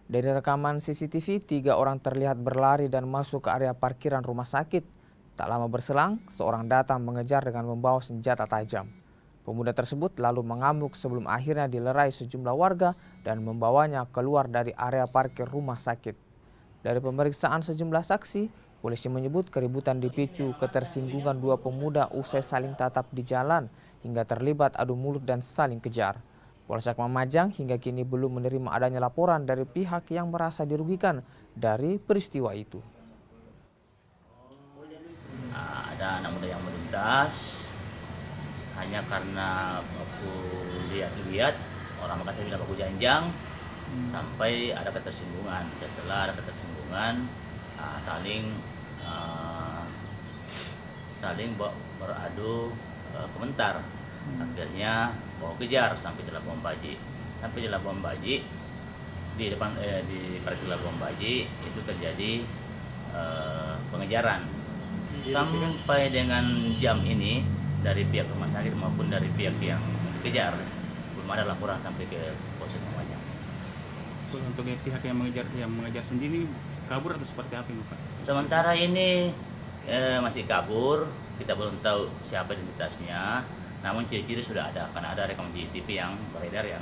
Dari rekaman CCTV, 3 orang terlihat berlari dan masuk ke area parkiran rumah sakit. Tak lama berselang, seorang datang mengejar dengan membawa senjata tajam. Pemuda tersebut lalu mengamuk sebelum akhirnya dilerai sejumlah warga dan membawanya keluar dari area parkir rumah sakit. Dari pemeriksaan sejumlah saksi, polisi menyebut keributan dipicu ketersinggungan 2 pemuda usai saling tatap di jalan hingga terlibat adu mulut dan saling kejar. Polsek Mamajang hingga kini belum menerima adanya laporan dari pihak yang merasa dirugikan dari peristiwa itu. Ada anak muda yang melintas hanya karena aku lihat-lihat orang Makassar bilang aku janjang sampai ada ketersinggungan. Setelah ada ketersinggungan saling beradu komentar. Akhirnya bawa kejar sampai di Labuan Baji. Sampai di Labuan Baji, di depan di parkir Labuan Baji itu terjadi pengejaran. Sampai dengan jam ini dari pihak rumah sakit maupun dari pihak yang dikejar belum ada laporan sampai ke Polsek Mamajang. Untuk pihak yang mengejar sendiri kabur atau seperti apa ini, Pak? Sementara ini masih kabur, kita belum tahu siapa identitasnya. Namun ciri-ciri sudah ada, karena ada rekaman CCTV yang beredar yang